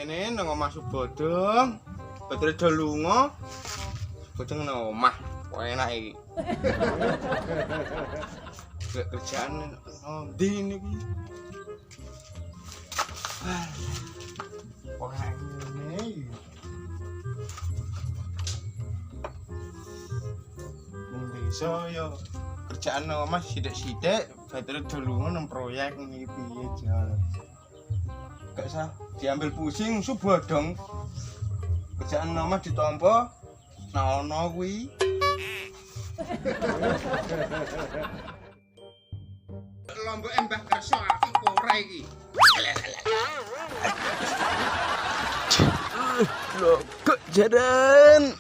ngene nang omah Subodong. Batere do lunga. Subodong nang omah. Kok enak iki. Gak kerjaan ndi niki. Kok ngene iki. Ning desa yo kerjaan nang omah sithik-sithik, batere do lunga nang proyek iki piye jan. Gak usah diambil pusing Subodong. Kerjaan nomah ditampa nah ono kuwi. Lombok Mbah Kerso apik ora iki. Lho, kok jaran.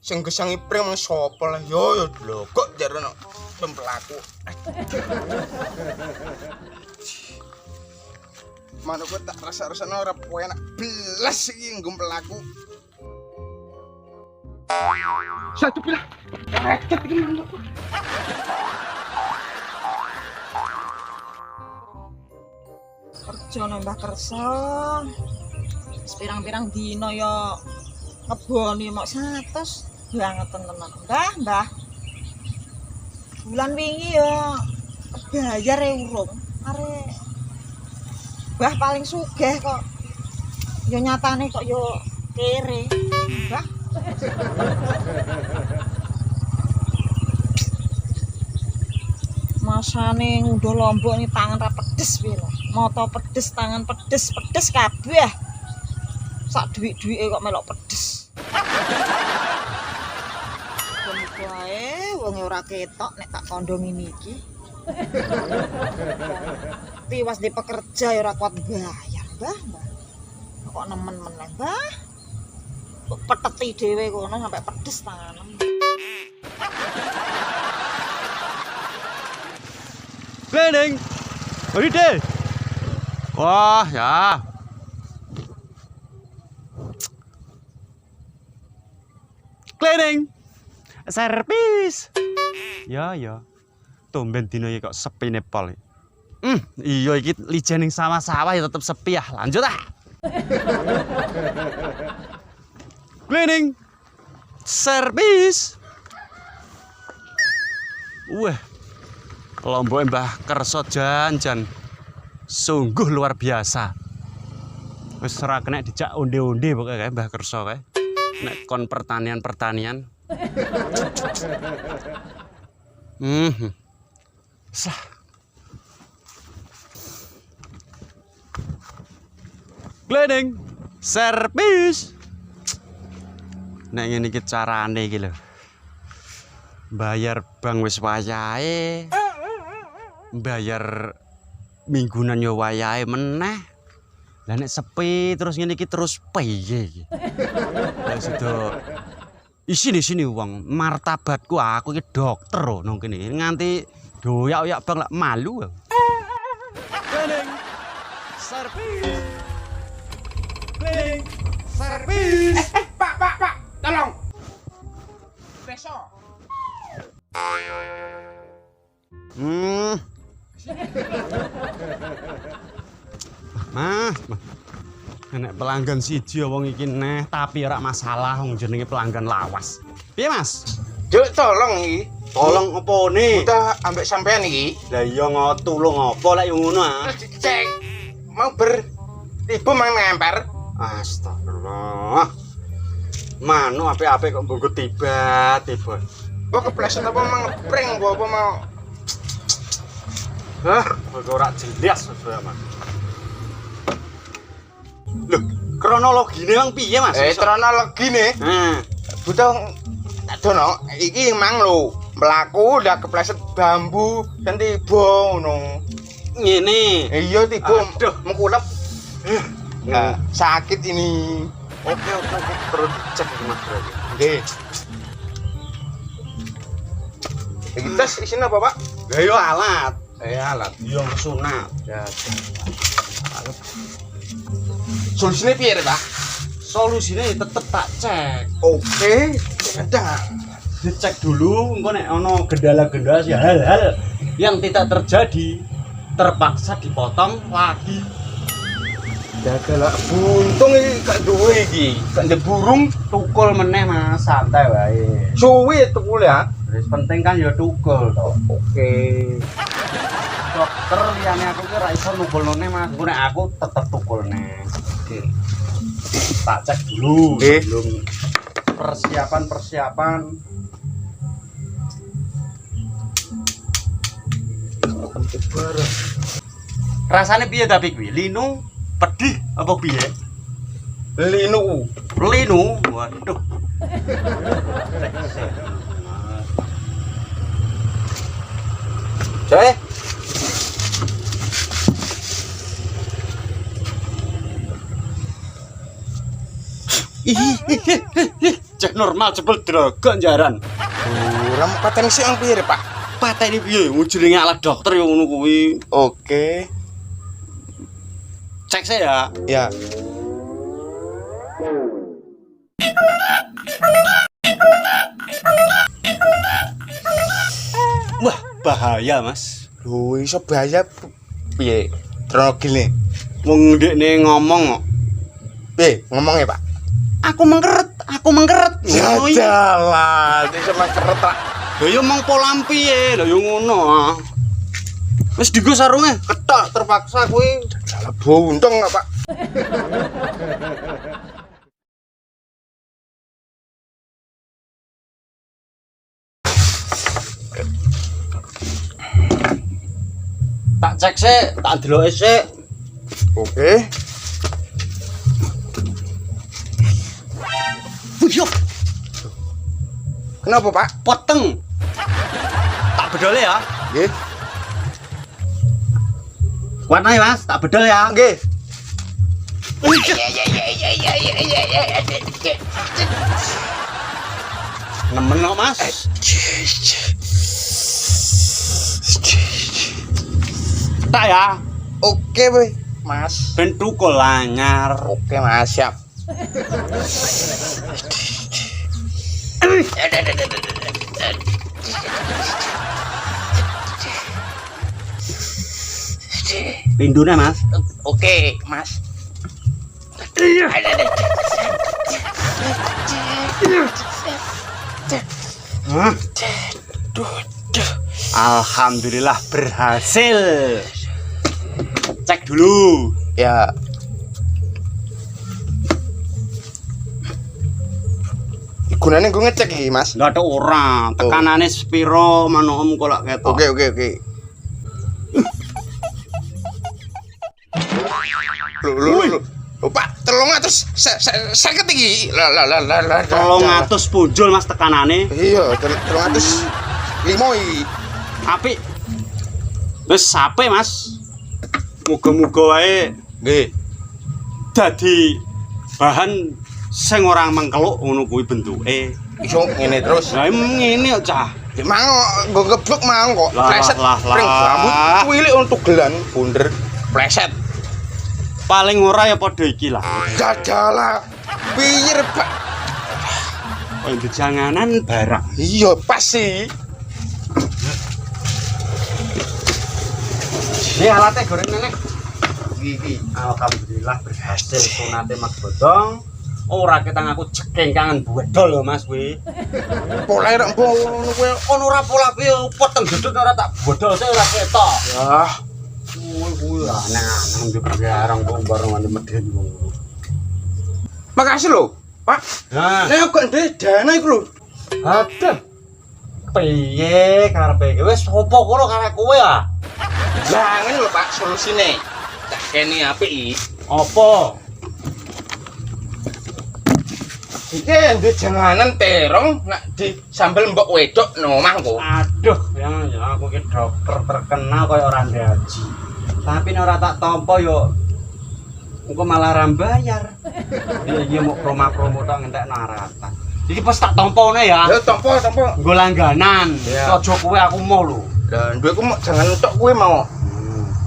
Sing gesang ipreng mang sapa lah yo lho kok jaran pelaku. Mana gue tak rasa-rasanya orang enak belas iki nggo pelaku. Satu pilah. Raket iki manuk. Kerja nang Mbah Kerso. Pirang-pirang dina ya ngeboni mok 100 banget tenan. Mbah. Bulan wingi ya bayar urung. Arek Mbah paling sugih kok. Yo nyatane kok yo kere. Mbah. Masane ngunduh Lombok ni tangan ra pedes piye lho. Mata pedes, tangan pedes kabeh. Sak dhuwit-dhuwike kok melok pedes. Muga ae wong ora ketok nek tak kandha ngene iki. Tiwas di pekerja ya ora kuat bayar, Mbah. Kok nemen meneh, Mbah? Kok peteti dhewe kono sampai pedes tanganem. Cleaning. Holiday. Wah, ya. Cleaning. Servis. Ya. Tumben dino iki kok sepi Nepal. Iya iki lijen ning sawah-sawah ya tetep sepi ya. Lanjut ah. Cleaning. Servis. Wah. Lombok Mbah Kerso jan sungguh luar biasa. Wis ora kena dijak onde-onde pokoke kae Mbah Kerso kae. Nek kon pertanian. Sah. Cleaning servis. Nek ngene iki carane iki lho. Bayar bank wis wayahe. Bayar minggunan yo wayahe meneh. Lah nek sepi terus ngene iki terus piye iki? Lah sudah isine wong martabatku aku iki dokter nang kene nganti doyak-oyak bang lak malu. Cleaning servis. Cleaning servis. Pak, tolong. Besok. Mas, nek pelanggan siji wong iki neh tapi ora masalah wong jenenge pelanggan lawas. Piye, Mas? Juk tolong iki. Tolong opone? Udah ambek sampean iki. Lah iya tulung apa lek yo ngono ah. Cek. Mau ibu mang ngemper. Astagfirullah. Manu apik-apik kok mbungkut tiba-tiba. Kok kepleset apa mang ngepring apa mau. Kok ora jelas sesuai Mas. Loh, kronologine Bang piye Mas? Kronologine. Butuh tak dono iki mang lho. Mlaku udah kepleset bambu kan tiba ngono. Ngene. Iya tiba mengkulep. Nah, sakit ini. Oke. Perlu dicek iki Mas berarti. Nggih. Iki tes isine apa, Pak? Lah yo alat. Alat. Yo sunat. Ya. Solusine piye, Pak? Solusine tetep tak cek. Oke, ada. Dicek dulu engko nek ana gendala-gendala ya hal-hal yang tidak terjadi terpaksa dipotong lagi. Dagal buntung iki gak duwe iki. Gak ndek burung Tukul meneh Mas, santai wae. suwi tukul ya. Wis penting kan ya tukul to. Oke. Dokter liyane aku ki ora iso nukulne Mas. Engko nek aku tetep tukulne. Oke. Tak cek dulu Oke. sebelum persiapan. Rasane piye tapi kuwi? Linu, pedih apa piye? Linu. Linu, waduh. Coy. Cek normal jebul droga jaran. Ora paten sik ang piye, Pak? Pateni piye? Jenenge alat dokter ya ngono kuwi. Oke. Cek saya ya. Ya. Wah, bahaya, Mas. Lho, iso bahaya piye? Trono gile. Wong ndekne ngomong kok. Piye ngomongnya, Pak? Aku mengkeret. Ya Ngono iki. dalah, iso mangkeret tak. Lah yo mong polam piye? Lah yo ngono ah. Wis digo sarunge, ketok terpaksa kuwi. Dalah buntung enggak, Pak? Tak cek sik, tak deloke sik. Oke. Buyuk, Kenapa, Pak? poteng. Tak bedole ya. Nggih. Kuat ae, Mas, tak bedol ya. Nggih. Nemen kok, Mas. Tak ya. Oke, Boy. Mas. Ben tukul anyar. Oke, Mas, siap. Pindune, Mas. Oke, Mas. Hah? Alhamdulillah berhasil. Cek dulu. Ya. Gunane gue ngecek iki, Mas. Enggak ada orang. Tekanane spiro manom kolak ketok. Oke. Lho, Pak, 300 seket iki. Lah. 300 punjul Mas tekanane. Iya, 305 iki. Apik. Wis sape, Mas. Muga-muga wae Nggih. dadi bahan sing ora mengkeluk ngono kuwi bentuke. Iso ngene terus. Lah ngene kok cah. Ya mang nggo geblek mang kok. Lah, Pleset lah. pring rambut wilik untuk gelan bunder. Pleset. Paling ora ya padha iki lah. Gadalah. Piye, Pak? Koyo janganan barang. Iya, pas sih. Ini alatnya goreng nenek. Iki alhamdulillah berhasil sunate Mas Bodong. Ora ketang aku cekengkangan bodol lho Mas kuwi. Pola rek mbok ngono kuwi. Ono ora pola piye poteng gedut ora tak bodol sik ora ketok. Ya, Kuwi aneh-aneh ndek barang kok bareng ane medeni wong. makasih lho, Pak. Nah, Nek kok ndek dana iku lho. aduh. Piye karepe iki wis opo kono karek kowe ah? Lah ngene lho, Pak, solusine. Tak kene apik iki. Apa? Iki ndek janganan terong nak di sambel mbok wedok nang omahku. Aduh, ya aku ki dokter terkenal koyo ora ndaji. Tapi nek ora tak tampa yo engko malah ra bayar. Iki mau promo-promo tok ngentek naratan. Iki pas tak tampane ya. Ya tampa. Nggo langganan. Ya. Aja kowe aku mau lho. Lah duwe ku jangan tok kuwi mau.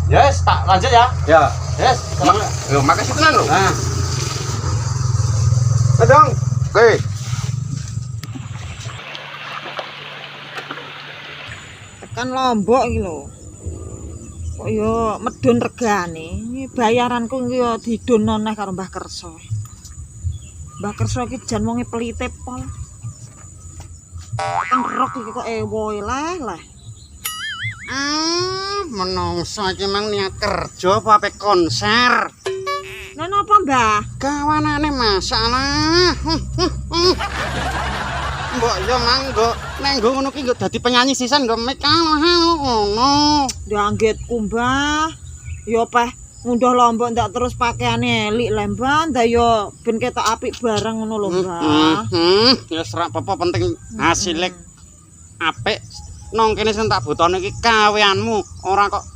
Yes, tak lanjut ya. Ya. Yes, Lho, makasih tenan lho. Nah, Pedang. Oke. Tekan Lombok iki lho. Kok yo medun regane. Bayaranku iki yo didono neh karo Mbah Kersa. Mbah Kersa iki jan wonge pelite pol. Kan rok iki kok ewo leh. Menungso iki mang niat kerja apa ape konser? Lah napa, Mbah? Kawanane masalah. Mbok yo manggo nek nggo ngono ki nggo dadi penyanyi sisan nggo mik ngono. Ya anggitku, Mbah. Ya peh ngunduh lombok ndak terus pakaiane elik le, Mbah. Ndak yo ben ketok apik bareng ngono lho, Mbah. Ya ora apa-apa penting hasilnya apik. Nang kene sing tak butuhne iki kaweanmu, ora kok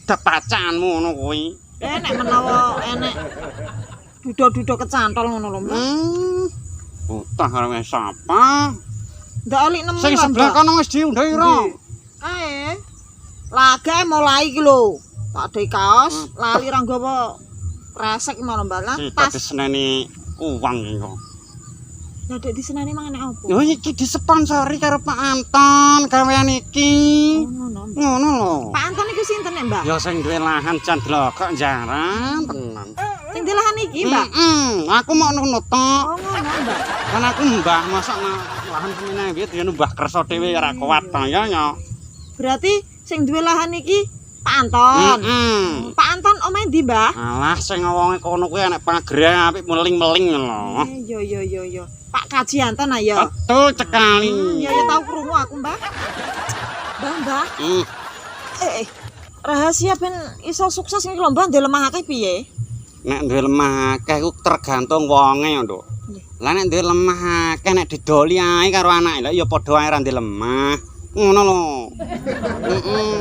depacanmu ngono kuwi. Nek menawa enek dudo-dudo kecantol ngono lho, Mbah. Utah karo sapa? Ndak alik nemu Sing lho, sebelah Mbah. kono wis diundha ira. Ae. Lagae mulai iki lho. Tak dei kaos, lali ra nggawa resek ngono, Mbah. Lah Kita tas. diseneni uang iki kok. Lah dek disenani mang enek opo? Yo iki disponsori karo Pak Anton gawean iki. Ngono, Mbah. Ngono lho. Pak Anton iku sinten nek, Mbah? Ya sing duwe lahan jan blokok jaran tenan. Sing di lahan iki, Mbah. Aku mau ngono tok. Oh, ngono, Mbah. Kan aku mbah masak lahan semene iki yen mbah kersa dhewe ora kuat to ya. Berarti sing duwe lahan iki Pak Anton. Pak Anton omahe ndi, Mbah? Alah sing wonge kono kuwi enek panggerang apik meling-meling lho. Yo. Pak Kaji Anton ayo. Betul sekali. Ya tau krungu aku, Mbah. Mbah. Rahasia ben iso sukses iki lho, Mbah, ndek lemah akeh piye? Nek duwe lemah akeh ku tergantung wonge ya, Nduk. Lah nek duwe lemah akeh nek didoli ae karo anake lha ya padha ae ra ndek lemah. Ngono lho.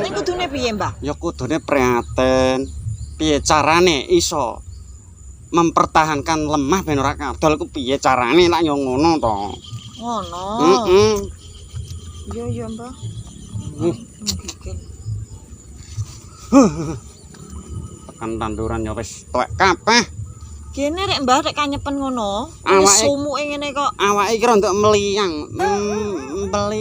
Ning kudune piye, Mbah? Ya kudune prihatin. Piye carane iso mempertahankan lemah ben ora kadol ku piye carane lak yo ngono to. Ngono. Yo, Mbah. Tekan tanduran ya wis tuwek kabeh. Kene rek Mbah rek kanyepen ngono. Awake- Sumuke ngene kok. Awake iki rontok mliyang.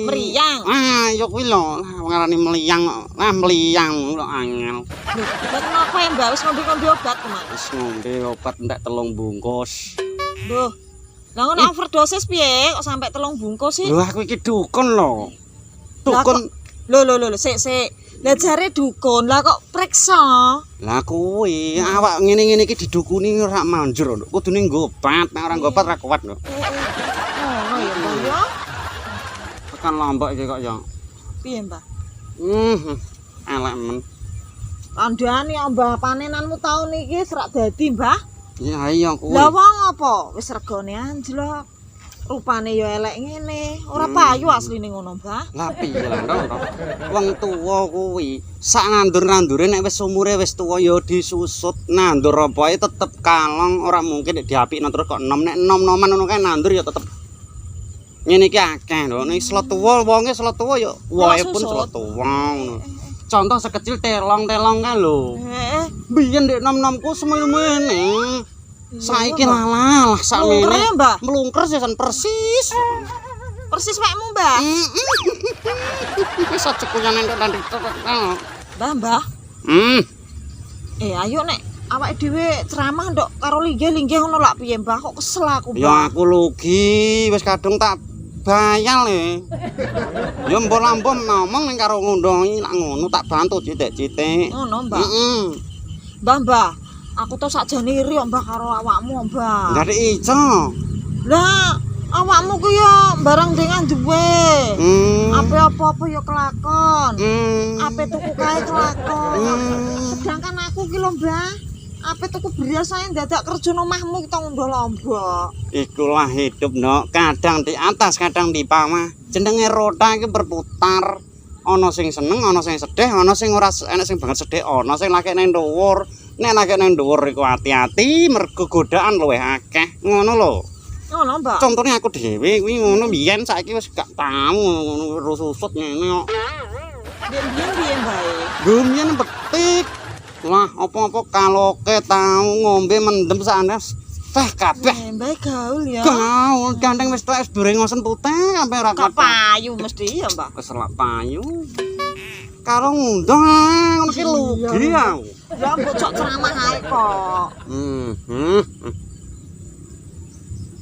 Mriyang. Ya kuwi lho, ngarani mliyang kok. Mliyang lho angel. Lho, lha kenapa ya, Mbah? Wis ngombe obat kemana? Wis ngombe obat entek 3 bungkus. Loh. Lah ngono overdosis piye kok sampai 3 bungkus sih? Lho aku iki dukun lho. Lah Dukun. Lho, sik. Lah jare dukun, lah kok priksa? Lah kuwi awak ngene-ngene iki didukuni ora manjur lho. Kudune nggo obat, nek ora nggo obat ora kuat lho. Oh, ya Mbah ya. Tekan lombok iki kok ya. Piye, Mbah? Elek men. Kandhane Mbah panenanmu taun iki serak dadi, Mbah. Ya iya kuwi. Lah wong apa? Wis regane anjlok. Rupane ya elek ngene. Ora payu asline ngono, Mbah. Lah piye lah Ndok. Wong tuwa kuwi sak nandur-nandure nek wis umure wis tuwa ya disusut. Nandur apa ae tetep kalong, ora mungkin nek diapikno terus kok enom. Nek enom-enoman ngono kae nandur ya tetep ngene iki akeh lho. Nek slot tuwa wonge slot tuwa ya wae pun slot tuwa ngono. Contoh sekecil telong-telong kae lho. Biyen nek enom-enomku semene. Saiki lalah sakmene. Mlungker ya, Mbah? Mlungker sesan persis. Persis wekmu, Mbah. Bisa cekuyan entuk nanti. Mbah. Ayo nek awake dhewe ceramah ndok karo linggih-linggih ngono lak piye, Mbah? Kok kesel aku, Mbah. Ya aku lugi, wis kadung tak bayal ya mbok-mbok ngomong ning karo ngundongi lak ngono tak bantu citik-citik. Ngono, Mbah. Mbah. Aku tau sakjane iri kok, Mbah, karo awakmu, Mbah. Enggak iso. Lah, awakmu ku ya barang dengan duwe. Ape apa-apa ya kelakon. Ape tuku kae kelakon. Sedangkan aku ki lho, Mbah, ape tuku beras ae dadak kerja nang omahmu kita ngunduh lombok. Ikulah hidup, Ndok. Kadang di atas, kadang di bawah. Jenenge roda iki berputar. Ana sing seneng, ana sing sedih, ana sing ora enek sing banget sedih, ana sing lagi nang dhuwur. Nek lagi nang dhuwur iku hati-hati mergo godaan luwih akeh. Ngono lho. Ngono, Mbak. Contohnya aku dhewe kuwi ngono biyen saiki wis gak tau ngono susut ngene kok. Biyen piye, Mbak? Biyen betik. Lah apa-apa kaloke tau ngombe mendem sakane teh kabeh. Mbak gaul ya. Gaul gandeng wis tok es brengosen putih sampe ora Kok payu mesti ya, Mbak. Keselak payu. karo ngundang ngono ki lugi aku. Ya mbok cok ceramah ae kok.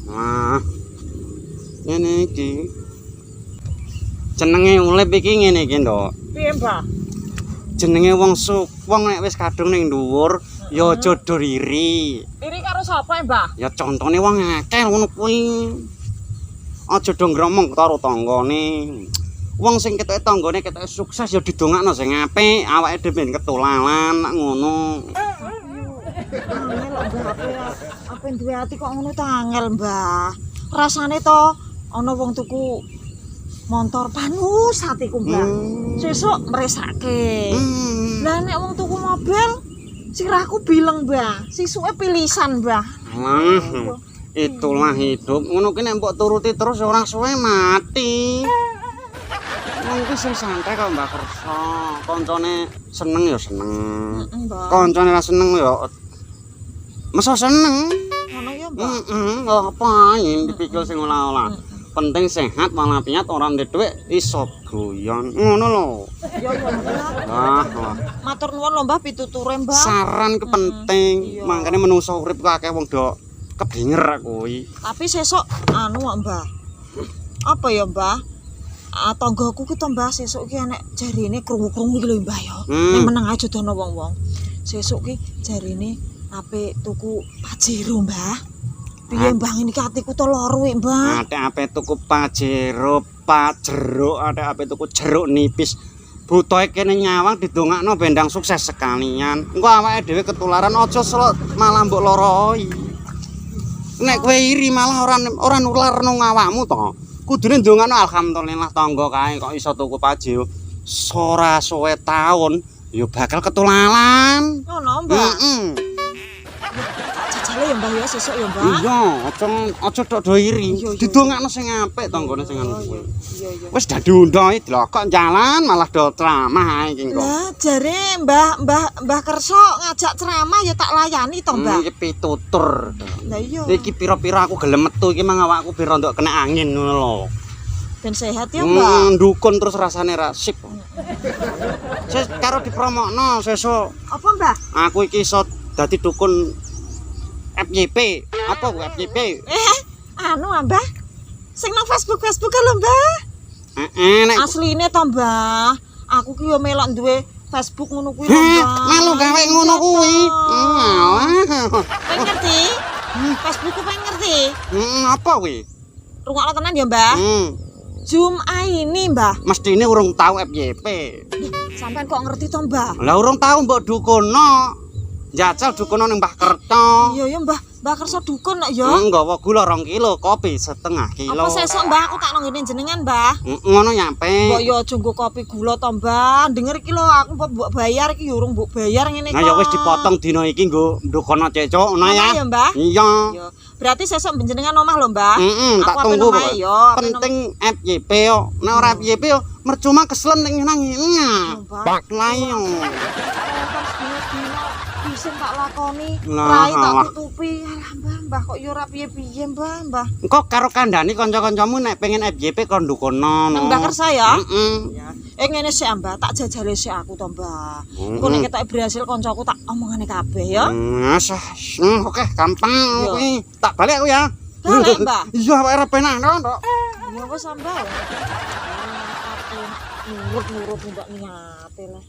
Wah. Ngene iki. Jenenge urip iki ngene iki, Nduk. Piye, Mbah? Jenenge wong nek wis kadung ning dhuwur ya aja dur iri. Iri karo sapa, Mbah? Ya contone wong akeh ngono kuwi. Aja do ngromong karo tanggane. Wong sing ketoke tanggane ketoke sukses ya didongakno sing apik, awake dhewe ben ketulalan ngono. Angel lho, Mbah, apa duwe ati kok ngono ta angel, Mbah. Rasane to ana wong tuku motor panus atiku, Mbah. Sesuk mresake. Lah nek wong tuku mobil sirahku bileng, Mbah. Sisuke pilisan, Mbah. Lah, itulah hidup. Ngono ki nek mbok turuti terus ora suwe mati. Wong ki sing santai kok Mbak Kersa. Koncone seneng ya seneng. Mbah. Koncone ra seneng ya masa seneng. Ngono ya, Mbah. Apa yen dipikir sing olah-olah. Penting sehat walafiat ora ndek dhuwit iso goyon. Ngono lho. Ya ya, Mbah. Wah. Matur nuwun lho, Mbah, pituture, Mbah. Saran ku penting. Iya. Mangkane menungso urip ku akeh wong do keblinger kuwi. Tapi sesuk anu kok, Mbah. Apa ya, Mbah? Tanggaku ki to, Mbah, sesuk ki enek jarine krungu-krungu iki lho, Mbah ya. Ning meneng aja dono wong-wong. Sesuk ki jarine ape tuku Pajero, Mbah. Piye, Mbah, ngene iki atiku to loro, Mbah. Ape tuku pajero, ape tuku jeruk nipis. Butohe kene nyawang didongakno bendang sukses sekalian. Engko awake dhewe ketularan aja selok malah mbok loroi. Nek kowe iri malah ora nularno awakmu to. Kudune ndongakno alhamdulillah tangga kae kok iso tuku pajero. Ora suwe taun ya bakal ketularan. Ngono, Mbah. Jajale ya, Mbah ya, sesuk ya, Mbah. Iya, aja tok do iri. Didongakno sing apik tanggane sing anu kuwi. Iya, iya. Wis dah diundang iki lho kok jalan malah do ceramah ae iki kok. Lah jare Mbah Kerso ngajak ceramah ya tak layani to, Mbah. Iki pitutur. Lah iya. Iki pira-pira aku gelem metu iki mang awakku biar ndok kena angin ngono lho. Ben sehat ya, Mbah. Ndukun terus rasane ra sip. Ses karo dipromokno sesuk. Apa, Mbah? Aku iki iso dadi dukun FYP. Apa ku FYP? Anu, Mbah. Sing nang Facebook lho, Mbah. Nek Asline to, Mbah. Aku ki yo melok duwe Facebook ngono kuwi lho, Mbah. melu gawe ngono kuwi. Pengen ngerti? Facebook ku pengen ngerti? Apa kuwi? Rungokno tenan ya, Mbah. Jum'ah ini, Mbah. Mestine urung tau FYP. Sampean kok ngerti to, Mbah? Lah urung tau mbok dukono. Jajal dukono ning Mbah Kerto. Iya ya, Mbah. Mbah Kerso dukun nek ya. Nggawa gula 2 kilo, kopi 1/2 kilo. Apa sesuk, Mbah, aku tak nang ngene jenengan, Mbah? Ngono nyampe. Mbok yo aja nggo kopi gula to, Mbah. Denger iki lho, aku mbok bayar iki yo urung mbok bayar ngene kok. Nah ya wis dipotong dina iki nggo ndukono cecuk ngono ya. Ya, Mbah. Iya. Yo. Berarti sesuk jenengan omah lho, Mbah. Tak Aku tunggu ape kok. yo. Penting FYP yo. Nek ora FYP yo percuma keselen ning nang Mbah. Lah iya. Isin tak lakoni, Lah, rai tak alah. tutupi. Alah, Mbah, kok yo ora piye-piye, Mbah. Engko karo kandhani kanca-kancamu nek pengen FYP kon ndukono. Nang Mbah Kersa ya? Heeh. Ya. Ngene sik, Mbah, tak jajale sik aku to, Mbah. Engko nek ketok berhasil kancaku tak omongane kabeh ya. Oke, gampang Yo. kuwi. Tak balik aku ya. Balik, Mbah. Iya, awake ora penak kok. Ya wis, Mbah. Nurut mbak niate lah.